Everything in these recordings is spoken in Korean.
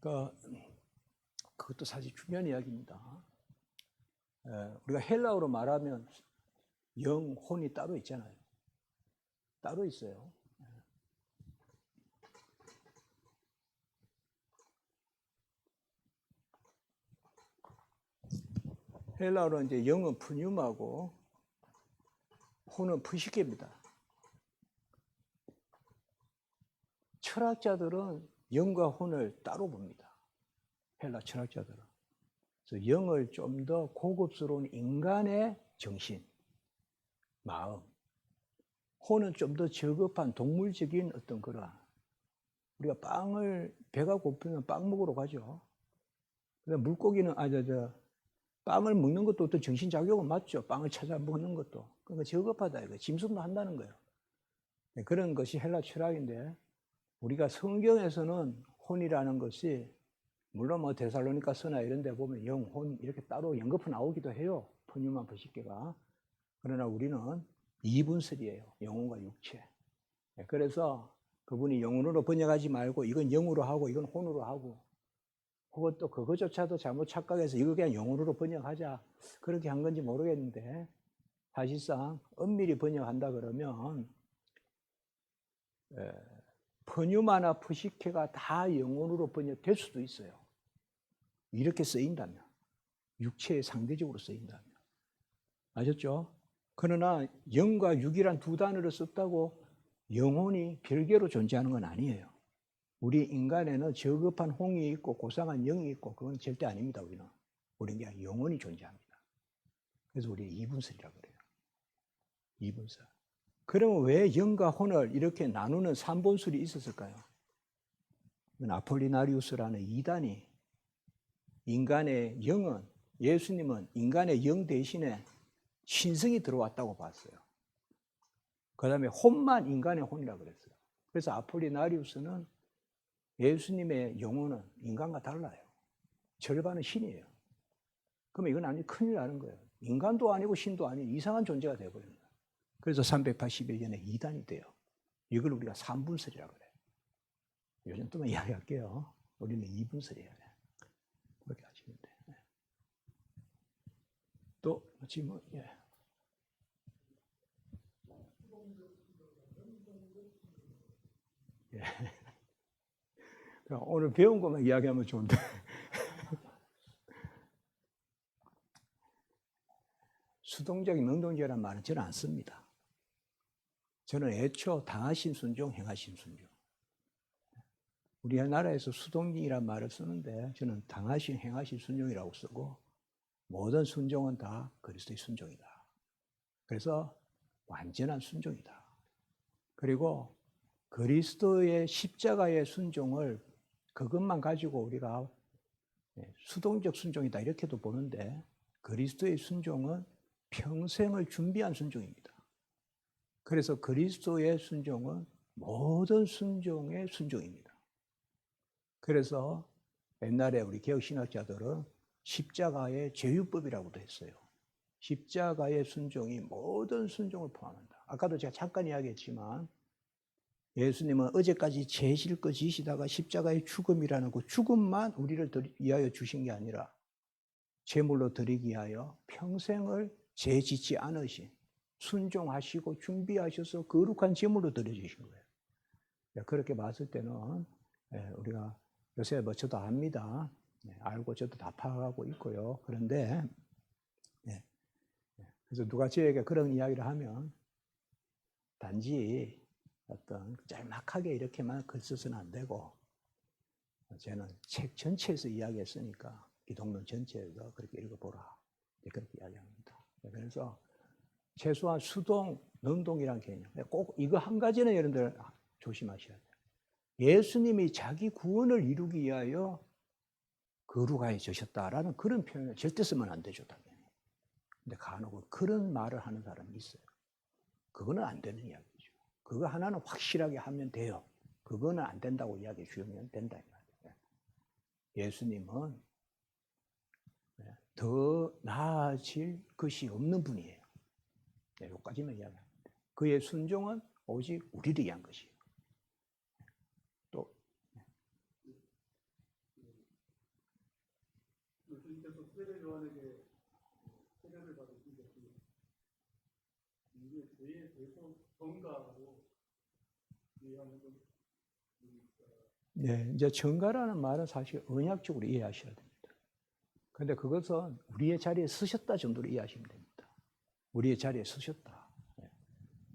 그러니까 그것도 사실 중요한 이야기입니다. 우리가 헬라어로 말하면 영혼이 따로 있잖아요. 따로 있어요. 헬라어로 이제 영은 푸뉴마고 혼은 푸시케입니다. 철학자들은 영과 혼을 따로 봅니다. 헬라 철학자들은. 그래서 영을 좀 더 고급스러운 인간의 정신, 마음, 혼은 좀 더 저급한 동물적인 어떤 그런, 우리가 배가 고프면 빵 먹으러 가죠. 물고기는 빵을 먹는 것도 어떤 정신작용은 맞죠. 빵을 찾아 먹는 것도. 그러니까 저급하다 이거. 짐승도 한다는 거예요. 그런 것이 헬라 철학인데, 우리가 성경에서는 혼이라는 것이 물론 뭐 데살로니가서나 이런 데 보면 영, 혼 이렇게 따로 연거푸 나오기도 해요. 푸뉴마 버시케가. 그러나 우리는 이분설이에요. 영혼과 육체. 그래서 그분이 영혼으로 번역하지 말고 이건 영으로 하고 이건 혼으로 하고, 그것도 그거조차도 잘못 착각해서 이거 그냥 영혼으로 번역하자 그렇게 한 건지 모르겠는데, 사실상 엄밀히 번역한다 그러면 푸뉴마나 푸시케가 다 영혼으로 번역될 수도 있어요. 이렇게 쓰인다면, 육체에 상대적으로 쓰인다면. 아셨죠? 그러나 영과 육이란 두 단어를 썼다고 영혼이 별개로 존재하는 건 아니에요. 우리 인간에는 저급한 홍이 있고 고상한 영이 있고 그건 절대 아닙니다. 우리는 그냥 영혼이 존재합니다. 그래서 우리 이분설이라고 그래요. 이분설. 그러면 왜 영과 혼을 이렇게 나누는 삼본술이 있었을까요? 아폴리나리우스라는 이단이 인간의 영은, 예수님은 인간의 영 대신에 신성이 들어왔다고 봤어요. 그 다음에 혼만 인간의 혼이라고 그랬어요. 그래서 아폴리나리우스는 예수님의 영혼은 인간과 달라요. 절반은 신이에요. 그러면 이건 아니 큰일 나는 거예요. 인간도 아니고 신도 아닌 이상한 존재가 되어버리는 거예요. 그래서 380여 년에 이단이 돼요. 이걸 우리가 삼분설이라고 그래요. 요즘 또 이야기할게요. 우리는 이분설이에요. 그렇게 하시면 돼요. 또 질문, 예. 예. 오늘 배운 것만 이야기하면 좋은데. 수동적인 능동적이라는 말은 저는 안 씁니다. 저는 애초 당하신 순종, 행하신 순종. 우리나라에서 수동적이라는 말을 쓰는데 저는 당하신, 행하신 순종이라고 쓰고 모든 순종은 다 그리스도의 순종이다. 그래서 완전한 순종이다. 그리고 그리스도의 십자가의 순종을 그것만 가지고 우리가 수동적 순종이다 이렇게도 보는데, 그리스도의 순종은 평생을 준비한 순종입니다. 그래서 그리스도의 순종은 모든 순종의 순종입니다. 그래서 옛날에 우리 개혁신학자들은 십자가의 제휴법이라고도 했어요. 십자가의 순종이 모든 순종을 포함한다. 아까도 제가 잠깐 이야기했지만 예수님은 어제까지 제 실컷 지시다가 십자가의 죽음이라는 그 죽음만 우리를 위하여 주신 게 아니라 제물로 드리기 위하여 평생을 죄 짓지 않으신, 순종하시고 준비하셔서 거룩한 제물로 드려주신 거예요. 그렇게 봤을 때는 우리가 요새 뭐 저도 압니다. 알고 저도 다 파악하고 있고요. 그런데 그래서 누가 저에게 그런 이야기를 하면 단지 어떤 짤막하게 이렇게만 글 써서는 안 되고, 저는 책 전체에서 이야기했으니까 기독론 전체에서 그렇게 읽어보라 그렇게 이야기합니다. 그래서 최소한 수동, 능동이라는 개념, 꼭 이거 한 가지는 여러분들 조심하셔야 돼요. 예수님이 자기 구원을 이루기 위하여 거룩해지셨다라는 그런 표현을 절대 쓰면 안 되죠, 당연히. 근데 간혹 그런 말을 하는 사람이 있어요. 그거는 안 되는 이야기죠. 그거 하나는 확실하게 하면 돼요. 그거는 안 된다고 이야기해 주면 된다. 예수님은 더 나아질 것이 없는 분이에요. 여기까지만 이야기합니다. 그의 순종은 오직 우리를 위한 것이에요. 예수님께서 세례 요한에게 세례를 받으신 것이 이게 죄에 대해서 전가로 이해하는 건 네, 이제 전가라는 말은 사실 언약적으로 이해하셔야 됩니다. 그런데 그것은 우리의 자리에 서셨다 정도로 이해하시면 됩니다. 우리의 자리에 서셨다. 네.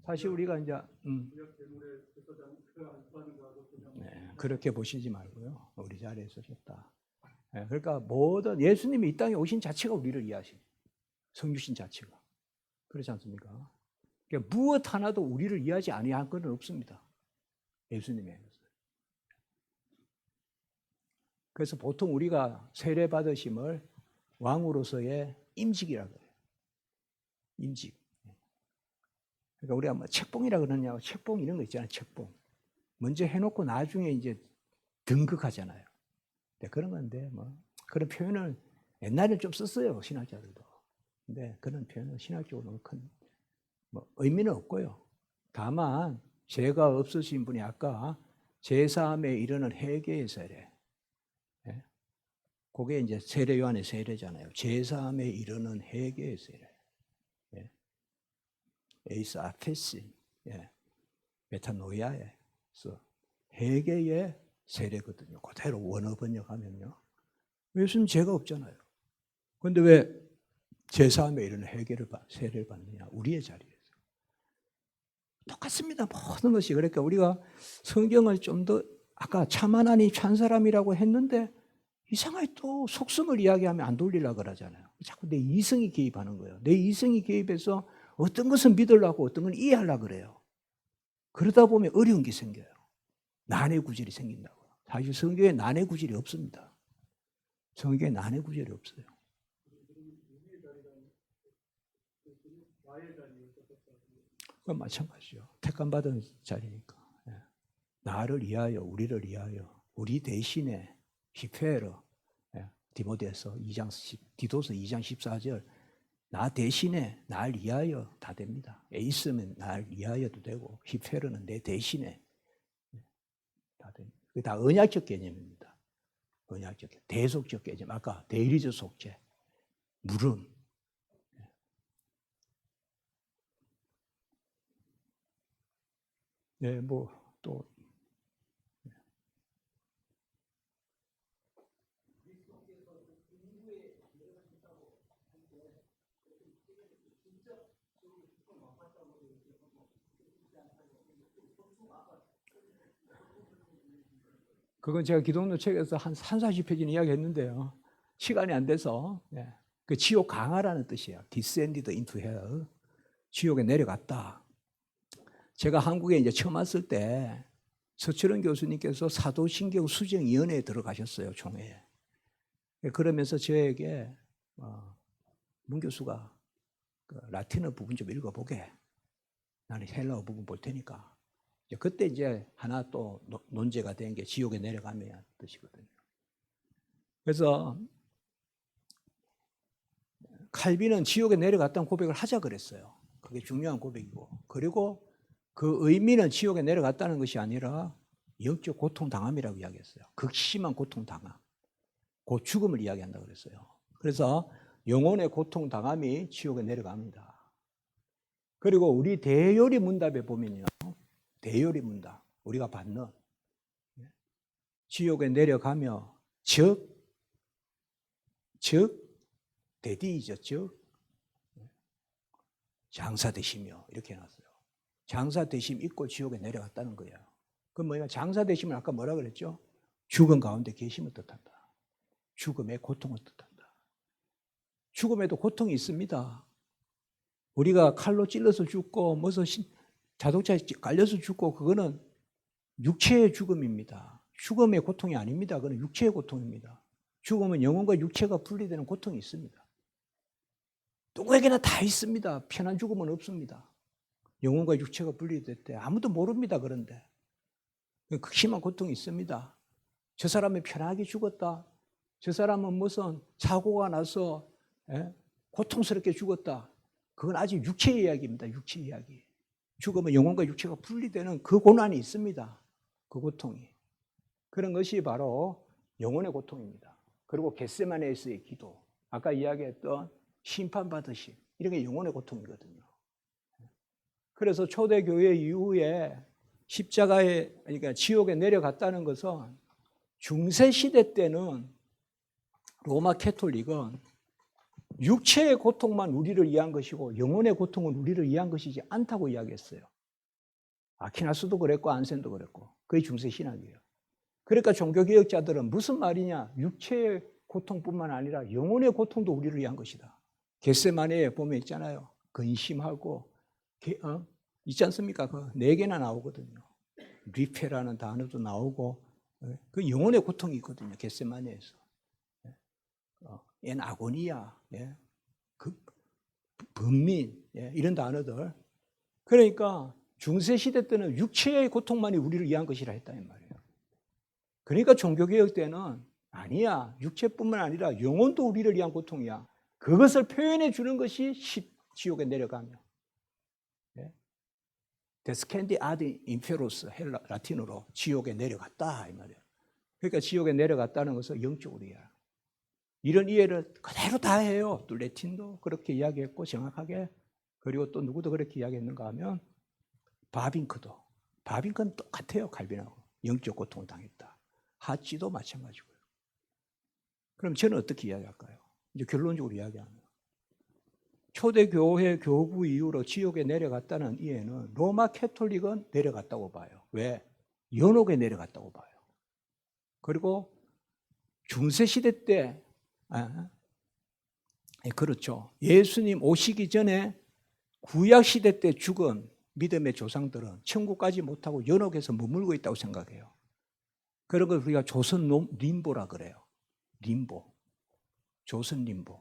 사실 우리가 이제 네, 그렇게 보시지 말고요. 우리 자리에 서셨다. 네, 그러니까 모든 예수님이 이 땅에 오신 자체가 우리를 이해하십니다. 성육신 자체가. 그렇지 않습니까? 그러니까 무엇 하나도 우리를 이해하지 아니한 건 없습니다. 예수님의. 그래서 보통 우리가 세례 받으심을 왕으로서의 임직이라고 해요. 임직. 그러니까 우리가 뭐 책봉이라 그러냐고 책봉 이런 거 있잖아요. 책봉. 먼저 해놓고 나중에 이제 등극하잖아요. 네, 그런 건데 뭐 그런 표현을 옛날에 좀 썼어요. 신학자들도. 근데 그런 표현은 신학적으로 큰 뭐 의미는 없고요. 다만 죄가 없으신 분이 아까 제3에 이르는 회개의 세례. 그게 이제 세례 요한의 세례잖아요. 제3에 이르는 회개의 세례. 예. 에이스 아페시. 예. 메타노이아에서 회개의 세례거든요. 그대로 원어 번역하면요. 예수님 죄가 없잖아요. 그런데 왜 제3에 이르는 회개를 세례를 받느냐? 우리의 자리에서. 똑같습니다. 모든 것이. 그러니까 우리가 성경을 좀 더 아까 참 하나님 참 사람이라고 했는데 이상하게 또 속성을 이야기하면 안 돌리려고 그러잖아요. 자꾸 내 이성이 개입하는 거예요. 내 이성이 개입해서 어떤 것은 믿으려고 어떤 건 이해하려고 그래요. 그러다 보면 어려운 게 생겨요. 난해 구절이 생긴다고요. 사실 성경에 난해 구절이 없습니다. 성경에 난해 구절이 없어요. 그건 마찬가지죠. 택감받은 자리니까. 나를 위하여, 우리를 위하여, 우리 대신에 히페르, 디모데서 2장, 디도서 2장 14절, 나 대신에 날 위하여 다 됩니다. 에이스면 날 위하여도 되고, 히페르는 내 대신에 다 됩니다. 그게 다 언약적 개념입니다. 언약적 개념, 대속적 개념, 아까 대리적 속죄, 물음. 네, 뭐 또. 그건 제가 기독교 책에서 한 30-40페이지는 이야기했는데요. 시간이 안 돼서. 그 지옥 강하라는 뜻이에요. descended into hell. 지옥에 내려갔다. 제가 한국에 이제 처음 왔을 때 서철원 교수님께서 사도신경 수정위원회에 들어가셨어요. 총회에. 그러면서 저에게 문 교수가 그 라틴어 부분 좀 읽어보게. 나는 헬라어 부분 볼 테니까. 그때 이제 하나 또 논제가 된 게 지옥에 내려가면 뜻이거든요. 그래서 칼빈은 지옥에 내려갔다는 고백을 하자 그랬어요. 그게 중요한 고백이고. 그리고 그 의미는 지옥에 내려갔다는 것이 아니라 영적 고통 당함이라고 이야기했어요. 극심한 고통 당함. 그 죽음을 이야기한다고 그랬어요. 그래서 영혼의 고통 당함이 지옥에 내려갑니다. 그리고 우리 대요리 문답에 보면요. 대요리 문답. 우리가 받는 지옥에 내려가며 즉 대디이죠. 즉 장사되시며 이렇게 해놨어요. 장사되심 있고 지옥에 내려갔다는 거예요. 그럼 뭐냐? 장사되심은 아까 뭐라 그랬죠? 죽음 가운데 계심을 뜻한다. 죽음의 고통을 뜻한다. 죽음에도 고통이 있습니다. 우리가 칼로 찔러서 죽고 무슨 자동차에 깔려서 죽고 그거는 육체의 죽음입니다. 죽음의 고통이 아닙니다. 그건 육체의 고통입니다. 죽음은 영혼과 육체가 분리되는 고통이 있습니다. 누구에게나 다 있습니다. 편한 죽음은 없습니다. 영혼과 육체가 분리될 때 아무도 모릅니다. 그런데 극심한 고통이 있습니다. 저 사람이 편하게 죽었다. 저 사람은 무슨 사고가 나서 고통스럽게 죽었다. 그건 아직 육체의 이야기입니다. 육체의 이야기. 죽으면 영혼과 육체가 분리되는 그 고난이 있습니다. 그 고통이. 그런 것이 바로 영혼의 고통입니다. 그리고 겟세마네에서의 기도, 아까 이야기했던 심판받으심, 이런 게 영혼의 고통이거든요. 그래서 초대교회 이후에 십자가에, 그러니까 지옥에 내려갔다는 것은 중세시대 때는 로마 캐톨릭은 육체의 고통만 우리를 위한 것이고 영혼의 고통은 우리를 위한 것이지 않다고 이야기했어요. 아퀴나스도 그랬고 안센도 그랬고, 그게 중세신학이에요. 그러니까 종교개혁자들은 무슨 말이냐, 육체의 고통뿐만 아니라 영혼의 고통도 우리를 위한 것이다. 겟세마네에 보면 있잖아요, 근심하고 있지 않습니까? 그 4개나 나오거든요. 리페라는 단어도 나오고, 그 영혼의 고통이 있거든요, 겟세마네에서. 엔 아고니아, 그 번민, 이런 단어들. 그러니까 중세시대 때는 육체의 고통만이 우리를 위한 것이라 했다는 말이에요. 그러니까 종교개혁 때는 아니야, 육체뿐만 아니라 영혼도 우리를 위한 고통이야. 그것을 표현해 주는 것이 지옥에 내려가며, 데스캔디 아디 인페로스, 헬라 라틴어로 지옥에 내려갔다 이 말이에요. 그러니까 지옥에 내려갔다는 것은 영적으로 이해해요. 이런 이해를 그대로 다 해요. 또 레틴도 그렇게 이야기했고 정확하게. 그리고 또 누구도 그렇게 이야기했는가 하면 바빙크는 똑같아요. 칼빈하고 영적 고통을 당했다. 하찌도 마찬가지고요. 그럼 저는 어떻게 이야기할까요? 이제 결론적으로 이야기하면 초대교회 교부 이후로 지옥에 내려갔다는 이해는 로마 캐톨릭은 내려갔다고 봐요. 왜? 연옥에 내려갔다고 봐요. 그리고 중세시대 때 그렇죠. 예수님 오시기 전에 구약시대 때 죽은 믿음의 조상들은 천국 가지 못하고 연옥에서 머물고 있다고 생각해요. 그런 걸 우리가 조선 림보라 그래요. 림보. 조선 림보.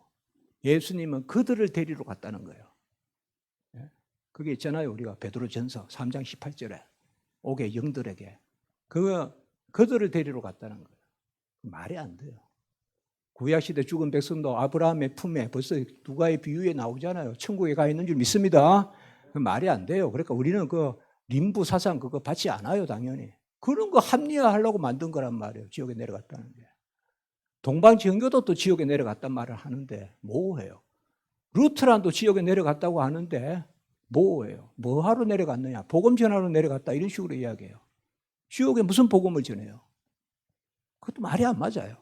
예수님은 그들을 데리러 갔다는 거예요. 그게 있잖아요. 우리가 베드로전서 3장 18절에 옥의 영들에게 그들을 데리러 갔다는 거예요. 말이 안 돼요. 구약시대 죽은 백성도 아브라함의 품에 벌써 누가의 비유에 나오잖아요. 천국에 가 있는 줄 믿습니다. 말이 안 돼요. 그러니까 우리는 그 림부 사상 그거 받지 않아요, 당연히. 그런 거 합리화하려고 만든 거란 말이에요. 지옥에 내려갔다는 게. 동방정교도 또 지옥에 내려갔단 말을 하는데 모호해요. 루트란도 지옥에 내려갔다고 하는데 모호해요. 뭐 하러 내려갔느냐? 복음 전하러 내려갔다 이런 식으로 이야기해요. 지옥에 무슨 복음을 전해요? 그것도 말이 안 맞아요.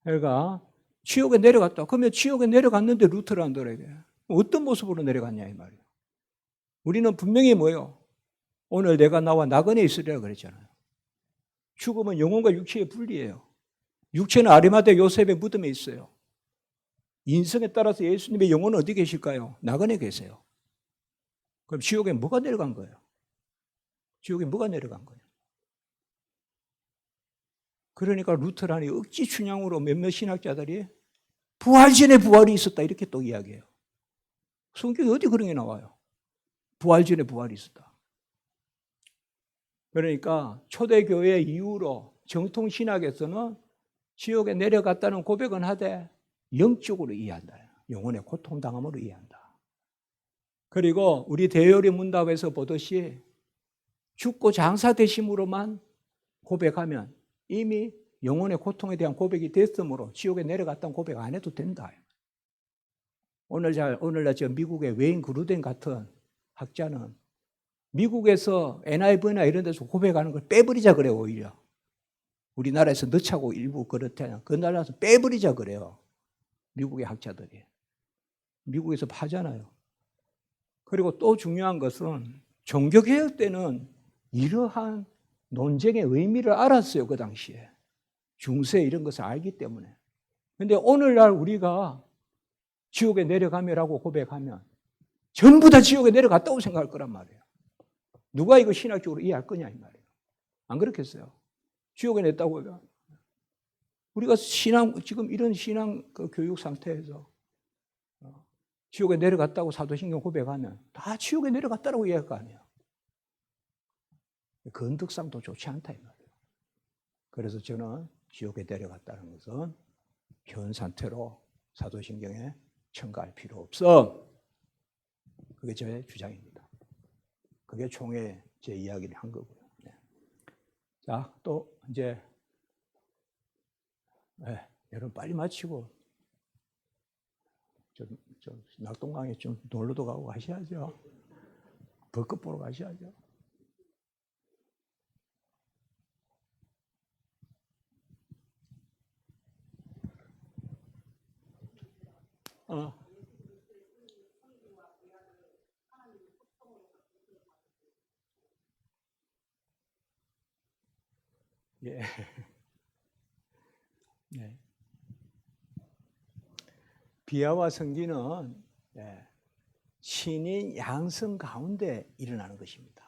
그러니까 지옥에 내려갔다. 그러면 지옥에 내려갔는데 루트란들에게 어떤 모습으로 내려갔냐 이 말이에요. 우리는 분명히 뭐예요? 오늘 내가 나와 나그네 있으리라 그랬잖아요. 죽음은 영혼과 육체의 분리예요. 육체는 아리마대 요셉의 무덤에 있어요. 인성에 따라서 예수님의 영혼은 어디 계실까요? 나그네 계세요. 그럼 지옥에 뭐가 내려간 거예요? 지옥에 뭐가 내려간 거예요? 그러니까 루터란이 억지 춘향으로 몇몇 신학자들이 부활 전에 부활이 있었다 이렇게 또 이야기해요. 성경에 어디 그런 게 나와요? 부활 전에 부활이 있었다. 그러니까 초대교회 이후로 정통신학에서는 지옥에 내려갔다는 고백은 하되 영적으로 이해한다. 영혼의 고통당함으로 이해한다. 그리고 우리 대요리 문답에서 보듯이 죽고 장사되심으로만 고백하면 이미 영혼의 고통에 대한 고백이 됐으므로 지옥에 내려갔다는 고백 안 해도 된다. 오늘날 저 미국의 웨인 그루덴 같은 학자는 미국에서 NIV나 이런 데서 고백하는 걸 빼버리자 그래요, 오히려. 우리나라에서 넣자고 일부 그렇대요. 그 나라에서 빼버리자 그래요. 미국의 학자들이. 미국에서 하잖아요. 그리고 또 중요한 것은 종교개혁 때는 이러한 논쟁의 의미를 알았어요, 그 당시에. 중세 이런 것을 알기 때문에. 그런데 오늘날 우리가 지옥에 내려가며라고 고백하면 전부 다 지옥에 내려갔다고 생각할 거란 말이에요. 누가 이거 신학적으로 이해할 거냐 이 말이에요. 안 그렇겠어요? 지옥에 냈다고 하면 우리가 지금 이런 신앙 교육 상태에서 지옥에 내려갔다고 사도신경 고백하면 다 지옥에 내려갔다고 이해할 거 아니에요. 건덕상도 좋지 않다 이 말이에요. 그래서 저는 지옥에 내려갔다는 것은 현 상태로 사도신경에 첨가할 필요 없어. 그게 제 주장입니다. 그게 총회 제 이야기를 한 거고요. 네. 자, 또 이제 여러분 빨리 마치고 좀 낙동강에 좀 놀러도 가고 가셔야죠. 벚꽃 보러 가셔야죠. 어. 예. 네. 비하와 성기는 신인 양성 가운데 일어나는 것입니다.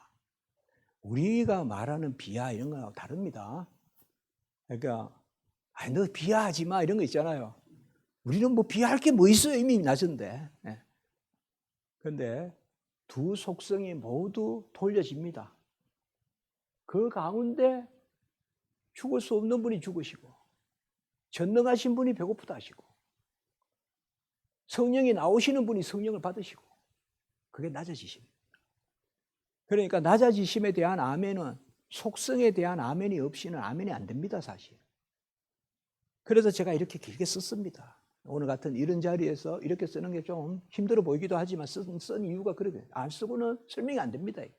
우리가 말하는 비하 이런 거하고 다릅니다. 그러니까 너 비하하지 마 이런 거 있잖아요. 우리는 뭐 비하할 게 뭐 있어요. 이미 낮은데. 그런데 두 속성이 모두 돌려집니다. 그 가운데 죽을 수 없는 분이 죽으시고 전능하신 분이 배고프다 하시고 성령이 나오시는 분이 성령을 받으시고 그게 낮아지십니다. 그러니까 낮아지심에 대한 아멘은 속성에 대한 아멘이 없이는 아멘이 안 됩니다. 사실. 그래서 제가 이렇게 길게 썼습니다. 오늘 같은 이런 자리에서 이렇게 쓰는 게 좀 힘들어 보이기도 하지만 쓴 이유가 그러거든요. 안 쓰고는 설명이 안 됩니다. 이게.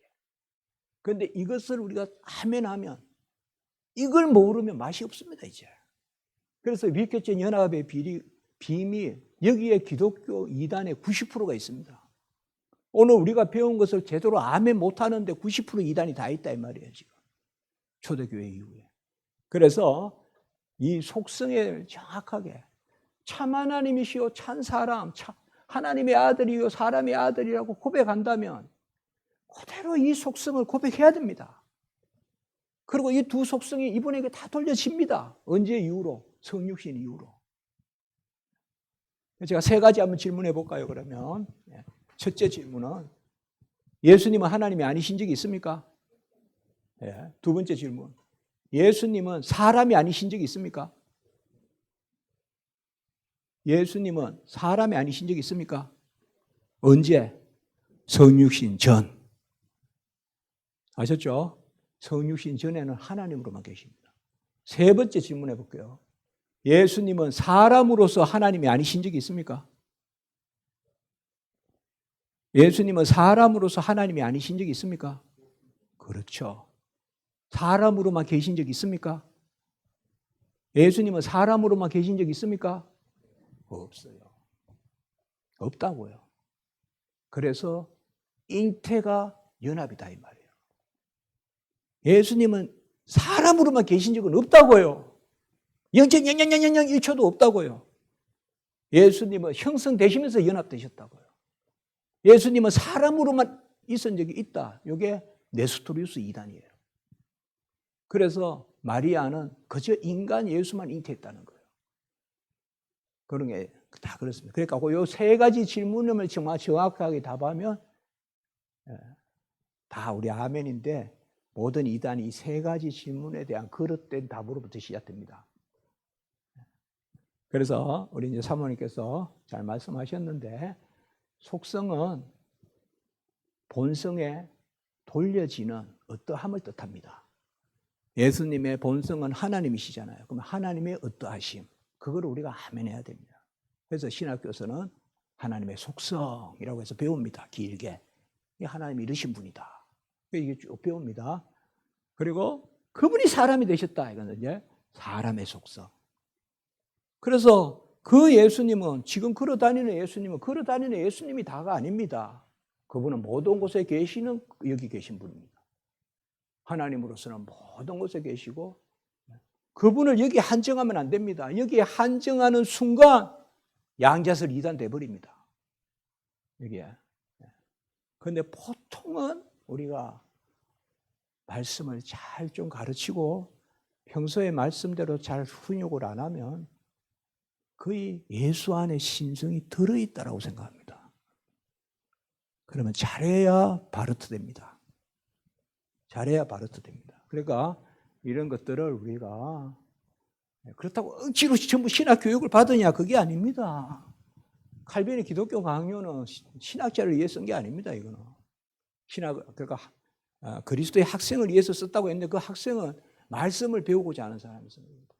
그런데 이것을 우리가 아멘하면 이걸 모르면 맛이 없습니다. 이제. 그래서 위교적 연합의 비밀 여기에 기독교 이단의 90%가 있습니다. 오늘 우리가 배운 것을 제대로 아멘 못하는데 90% 이단이 다 있다 이 말이에요. 지금 초대교회 이후에. 그래서 이 속성에 정확하게 참 하나님이시요 참 사람, 하나님의 아들이요 사람의 아들이라고 고백한다면 그대로 이 속성을 고백해야 됩니다. 그리고 이 두 속성이 이분에게 다 돌려집니다. 언제 이후로? 성육신 이후로. 제가 세 가지 한번 질문해 볼까요? 그러면 첫째 질문은 예수님은 하나님이 아니신 적이 있습니까? 두 번째 질문. 예수님은 사람이 아니신 적이 있습니까? 예수님은 사람이 아니신 적이 있습니까? 언제? 성육신 전. 아셨죠? 성육신 전에는 하나님으로만 계십니다. 세 번째 질문해 볼게요. 예수님은 사람으로서 하나님이 아니신 적이 있습니까? 예수님은 사람으로서 하나님이 아니신 적이 있습니까? 그렇죠. 사람으로만 계신 적이 있습니까? 예수님은 사람으로만 계신 적이 있습니까? 없어요. 없다고요. 그래서 잉태가 연합이다 이 말이에요. 예수님은 사람으로만 계신 적은 없다고요. 0.00001초도 없다고요. 예수님은 형성되시면서 연합되셨다고요. 예수님은 사람으로만 있은 적이 있다. 이게 네스토리우스 이단이에요. 그래서 마리아는 그저 인간 예수만 잉태했다는 거예요. 그런 게 다 그렇습니다. 그러니까 이 세 가지 질문을 정확하게 답하면 다 우리 아멘인데 모든 이단이 이 세 가지 질문에 대한 그릇된 답으로부터 시작됩니다. 그래서 우리 이제 사모님께서 잘 말씀하셨는데 속성은 본성에 돌려지는 어떠함을 뜻합니다. 예수님의 본성은 하나님이시잖아요. 그럼 하나님의 어떠하심, 그걸 우리가 아멘해야 됩니다. 그래서 신학교에서는 하나님의 속성이라고 해서 배웁니다. 길게. 하나님이 이러신 분이다. 이게 쭉 배웁니다. 그리고 그분이 사람이 되셨다. 이거는 이제 사람의 속성. 그래서 그 예수님은 지금 걸어다니는 예수님이 다가 아닙니다. 그분은 모든 곳에 계시는 여기 계신 분입니다. 하나님으로서는 모든 곳에 계시고 그분을 여기 한정하면 안 됩니다. 여기에 한정하는 순간 양자설 이단 돼버립니다. 여기에. 그런데 보통은 우리가 말씀을 잘 좀 가르치고 평소에 말씀대로 잘 훈육을 안 하면 거의 예수 안에 신성이 들어있다라고 생각합니다. 그러면 잘해야 바르트 됩니다. 잘해야 바르트 됩니다. 그러니까 이런 것들을 우리가 그렇다고 억지로 전부 신학 교육을 받으냐 그게 아닙니다. 칼빈의 기독교 강요는 신학자를 위해 쓴 게 아닙니다. 이거는 그러니까 그리스도의 학생을 위해서 썼다고 했는데 그 학생은 말씀을 배우고자 하는 사람이 씁니다.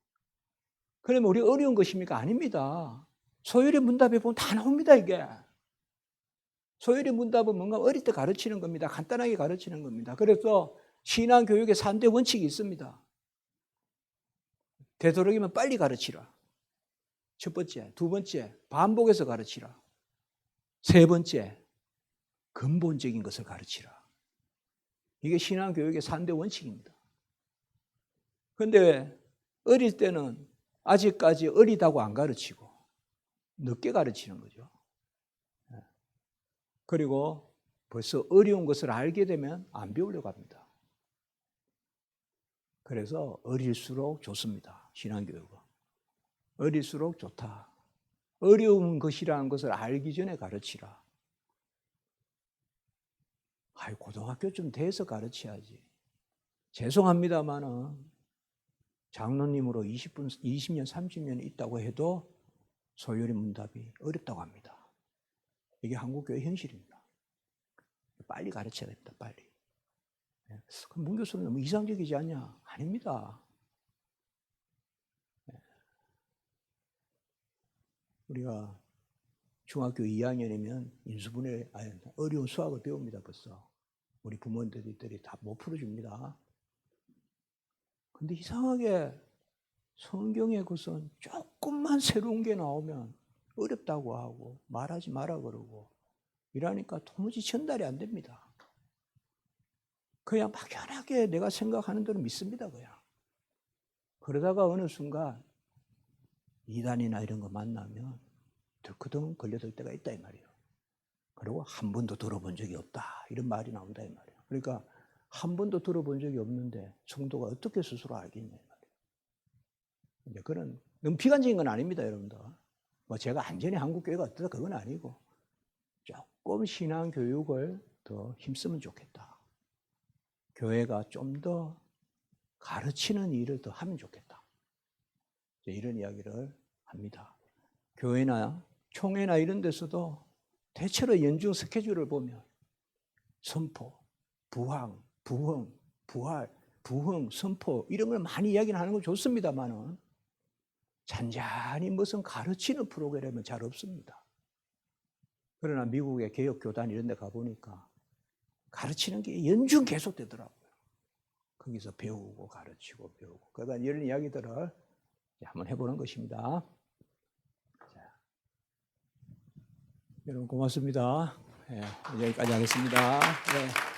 그러면 우리 어려운 것입니까? 아닙니다. 소율의 문답에 보면 다 나옵니다, 이게. 소율의 문답은 뭔가 어릴 때 가르치는 겁니다. 간단하게 가르치는 겁니다. 그래서 신앙교육의 3대 원칙이 있습니다. 되도록이면 빨리 가르치라. 첫 번째. 두 번째, 반복해서 가르치라. 세 번째, 근본적인 것을 가르치라. 이게 신앙교육의 3대 원칙입니다. 그런데 어릴 때는 아직까지 어리다고 안 가르치고 늦게 가르치는 거죠. 그리고 벌써 어려운 것을 알게 되면 안 배우려고 합니다. 그래서 어릴수록 좋습니다. 신앙교육은. 어릴수록 좋다. 어려운 것이라는 것을 알기 전에 가르치라. 고등학교쯤 돼서 가르쳐야지. 죄송합니다만은 장로님으로 20년, 30년 있다고 해도 소율의 문답이 어렵다고 합니다. 이게 한국교회 현실입니다. 빨리 가르쳐야 됩니다. 빨리. 그럼 문 교수는 너무 이상적이지 않냐? 아닙니다. 우리가 중학교 2학년이면 인수분해, 어려운 수학을 배웁니다. 벌써. 우리 부모님들이 다 못 풀어줍니다. 근데 이상하게 성경에 그것은 조금만 새로운 게 나오면 어렵다고 하고 말하지 마라 그러고 이러니까 도무지 전달이 안 됩니다. 그냥 막연하게 내가 생각하는 대로 믿습니다. 그냥. 그러다가 어느 순간 이단이나 이런 거 만나면 덜커덩 걸려들 때가 있다 이 말이에요. 그리고 한 번도 들어본 적이 없다 이런 말이 나온다 이 말이에요. 그러니까 한 번도 들어본 적이 없는데 성도가 어떻게 스스로 알겠냐 이 말이에요. 이제 그런 너무 비관적인 건 아닙니다, 여러분들. 뭐 제가 완전히 한국교회가 어떠다 그건 아니고 조금 신앙 교육을 더 힘쓰면 좋겠다. 교회가 좀 더 가르치는 일을 더 하면 좋겠다. 이런 이야기를 합니다. 교회나 총회나 이런 데서도 대체로 연중 스케줄을 보면 선포, 부흥, 부활, 부흥, 선포 이런 걸 많이 이야기는 하는 건 좋습니다만은 잔잔히 무슨 가르치는 프로그램은 잘 없습니다. 그러나 미국의 개혁교단 이런 데 가보니까 가르치는 게 연중 계속되더라고요. 거기서 배우고 가르치고 배우고. 그러니까 이런 이야기들을 한번 해보는 것입니다. 자, 여러분 고맙습니다. 네, 여기까지 하겠습니다. 네.